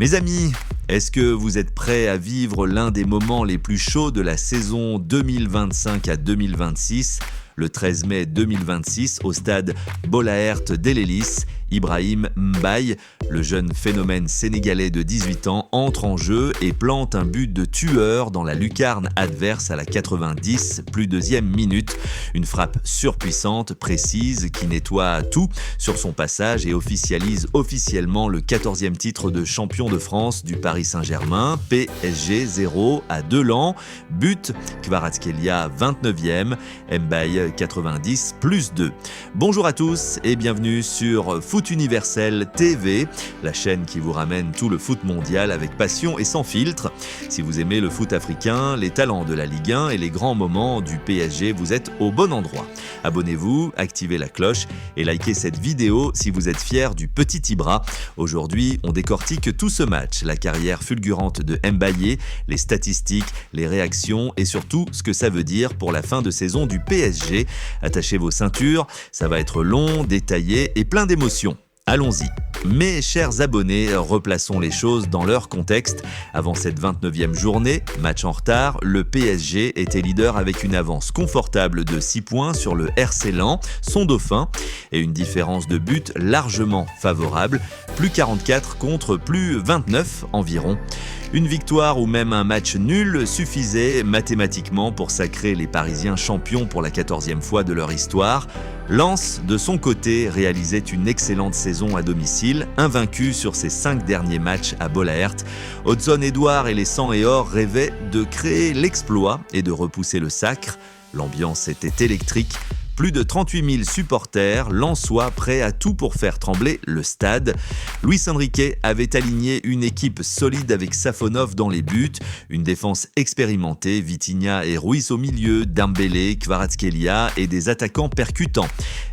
Mes amis, est-ce que vous êtes prêts à vivre l'un des moments les plus chauds de la saison 2025 à 2026 ? Le 13 mai 2026, au stade Bollaert d'El Ellis, Ibrahim Mbaye, le jeune phénomène sénégalais de 18 ans, entre en jeu et plante un but de tueur dans la lucarne adverse à la 90 plus deuxième minute. Une frappe surpuissante, précise, qui nettoie tout sur son passage et officialise officiellement le 14e titre de champion de France du Paris Saint-Germain, PSG 0-2 Lens. But, Kvaratskhelia 29e, Mbaye 90 plus 2. Bonjour à tous et bienvenue sur Foot Universel TV, la chaîne qui vous ramène tout le foot mondial avec passion et sans filtre. Si vous aimez le foot africain, les talents de la Ligue 1 et les grands moments du PSG, vous êtes au bon endroit. Abonnez-vous, activez la cloche et likez cette vidéo si vous êtes fiers du petit Ibra. Aujourd'hui, on décortique tout ce match, la carrière fulgurante de Mbaye, les statistiques, les réactions et surtout ce que ça veut dire pour la fin de saison du PSG. Attachez vos ceintures, ça va être long, détaillé et plein d'émotions. Allons-y. Mes chers abonnés, replaçons les choses dans leur contexte. Avant cette 29e journée, match en retard, le PSG était leader avec une avance confortable de 6 points sur le RC Lens, son dauphin, et une différence de but largement favorable, plus 44 contre plus 29 environ. Une victoire ou même un match nul suffisait mathématiquement pour sacrer les Parisiens champions pour la 14e fois de leur histoire. Lens, de son côté, réalisait une excellente saison à domicile, invaincu sur ses 5 derniers matchs à Bollaert. Hudson-Edouard et les 100 et or rêvaient de créer l'exploit et de repousser le sacre. L'ambiance était électrique. Plus de 38 000 supporters lensois prêts à tout pour faire trembler le stade. Luis Enrique avait aligné une équipe solide avec Safonov dans les buts, une défense expérimentée, Vitinha et Ruiz au milieu, Dembélé, Kvaratskhelia et des attaquants percutants.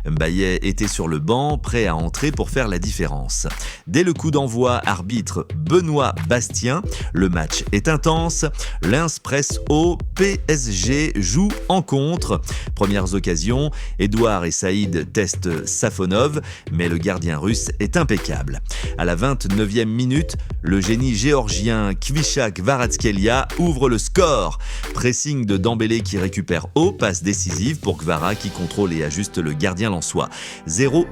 Mbaye était sur le banc, prêt à entrer pour faire la différence. Dès le coup d'envoi, arbitre Benoît Bastien, le match est intense. Lens presse haut, PSG joue en contre. Premières occasions, Edouard et Saïd testent Safonov, mais le gardien russe est impeccable. À la 29e minute, le génie géorgien Kvisha Kvaratskhelia ouvre le score. Pressing de Dembélé qui récupère haut, passe décisive pour Kvara qui contrôle et ajuste le gardien lensois. 0-1,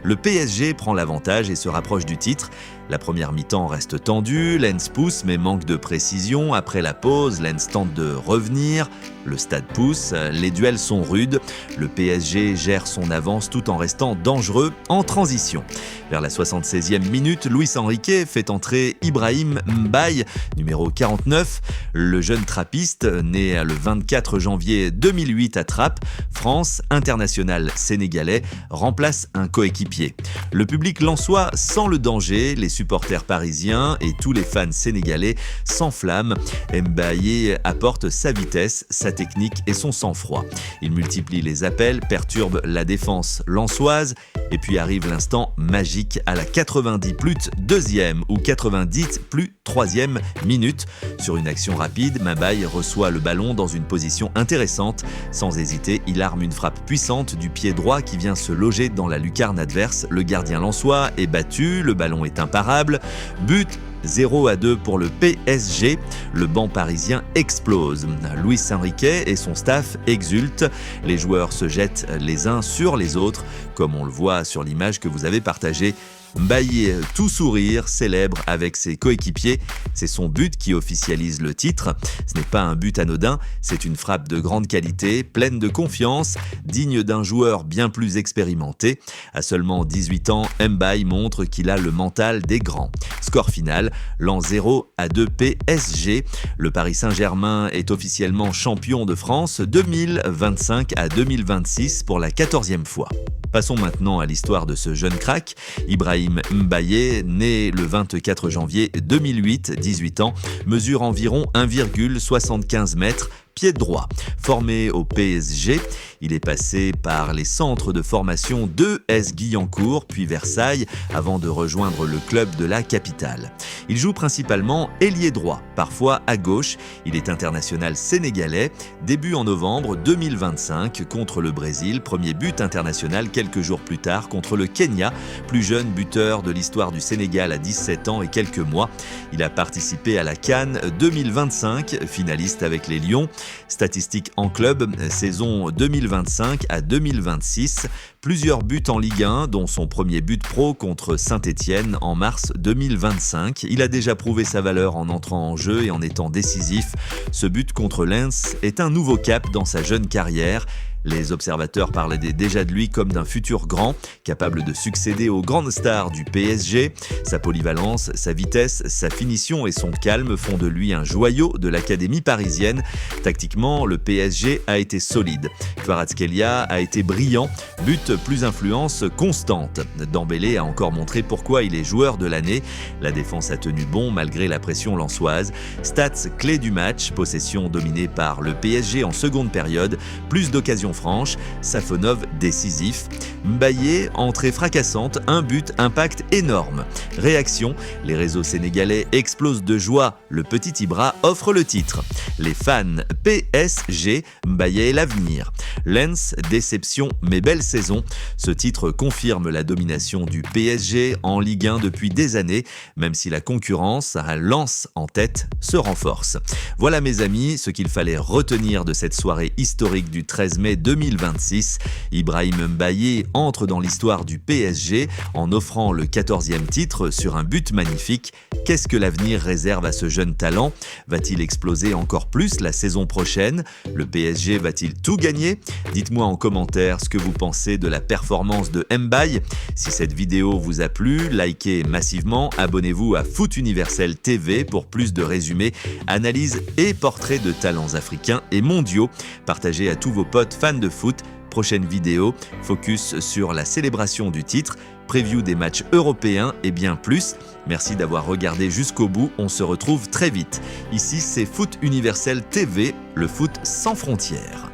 le PSG prend l'avantage et se rapproche du titre. La première mi-temps reste tendue, Lens pousse mais manque de précision. Après la pause, Lens tente de revenir, le stade pousse, les duels sont rudes. Le PSG gère son avance tout en restant dangereux en transition. Vers la 76e minute, Luis Enrique fait entrer Ibrahim Mbaye, numéro 49. Le jeune trappiste, né le 24 janvier 2008 à Trappes, France, international sénégalais, remplace un coéquipier. Le public lensois sent le danger, les supporters parisiens et tous les fans sénégalais s'enflamment. Mbaye apporte sa vitesse, sa technique et son sang-froid. Il multiplie les appels, perturbe la défense lensoise et puis arrive l'instant magique à la 90 plus 2e ou 90 plus 3e minute. Sur une action rapide, Mbaye reçoit le ballon dans une position intéressante. Sans hésiter, il arme une frappe puissante du pied droit qui vient se loger dans la lucarne adverse. Le gardien lensois est battu, le ballon est imparable. But 0-2 pour le PSG, le banc parisien explose. Luis Enrique et son staff exultent, les joueurs se jettent les uns sur les autres, comme on le voit sur l'image que vous avez partagée. Mbaye, tout sourire, célèbre avec ses coéquipiers. C'est son but qui officialise le titre. Ce n'est pas un but anodin, c'est une frappe de grande qualité, pleine de confiance, digne d'un joueur bien plus expérimenté. À seulement 18 ans, Mbaye montre qu'il a le mental des grands. Score final, Lens 0-2 PSG. Le Paris Saint-Germain est officiellement champion de France 2025 à 2026 pour la 14e fois. Passons maintenant à l'histoire de ce jeune crack. Ibrahim Mbaye, né le 24 janvier 2008, 18 ans, mesure environ 1,75 m, pied droit. Formé au PSG, il est passé par les centres de formation de S Guyancourt puis Versailles avant de rejoindre le club de la capitale. Il joue principalement ailier droit, parfois à gauche. Il est international sénégalais. Début en novembre 2025 contre le Brésil. Premier but international quelques jours plus tard contre le Kenya, plus jeune buteur de l'histoire du Sénégal à 17 ans et quelques mois. Il a participé à la CAN 2025, finaliste avec les Lions. Statistiques en club, saison 2025 à 2026. Plusieurs buts en Ligue 1, dont son premier but pro contre Saint-Étienne en mars 2025. Il a déjà prouvé sa valeur en entrant en jeu et en étant décisif. Ce but contre Lens est un nouveau cap dans sa jeune carrière. Les observateurs parlaient déjà de lui comme d'un futur grand, capable de succéder aux grandes stars du PSG. Sa polyvalence, sa vitesse, sa finition et son calme font de lui un joyau de l'académie parisienne. Tactiquement, le PSG a été solide. Kvaratskhelia a été brillant, but plus influence constante. Dembélé a encore montré pourquoi il est joueur de l'année. La défense a tenu bon malgré la pression lensoise. Stats clés du match, possession dominée par le PSG en seconde période, plus d'occasions franche, Safonov décisif, Mbaye, entrée fracassante, un but, impact énorme. Réaction, les réseaux sénégalais explosent de joie, le petit Ibra offre le titre. Les fans PSG, Mbaye est l'avenir. Lens, déception mais belle saison. Ce titre confirme la domination du PSG en Ligue 1 depuis des années, même si la concurrence, à Lens en tête, se renforce. Voilà mes amis, ce qu'il fallait retenir de cette soirée historique du 13 mai 2026. Ibrahim Mbaye entre dans l'histoire du PSG en offrant le 14e titre sur un but magnifique. Qu'est-ce que l'avenir réserve à ce jeune talent ? Va-t-il exploser encore plus la saison prochaine ? Le PSG va-t-il tout gagner ? Dites-moi en commentaire ce que vous pensez de la performance de Mbaye. Si cette vidéo vous a plu, likez massivement, abonnez-vous à Foot Universel TV pour plus de résumés, analyses et portraits de talents africains et mondiaux. Partagez à tous vos potes fans de foot. Prochaine vidéo, focus sur la célébration du titre, preview des matchs européens et bien plus. Merci d'avoir regardé jusqu'au bout, on se retrouve très vite. Ici c'est Foot Universel TV, le foot sans frontières.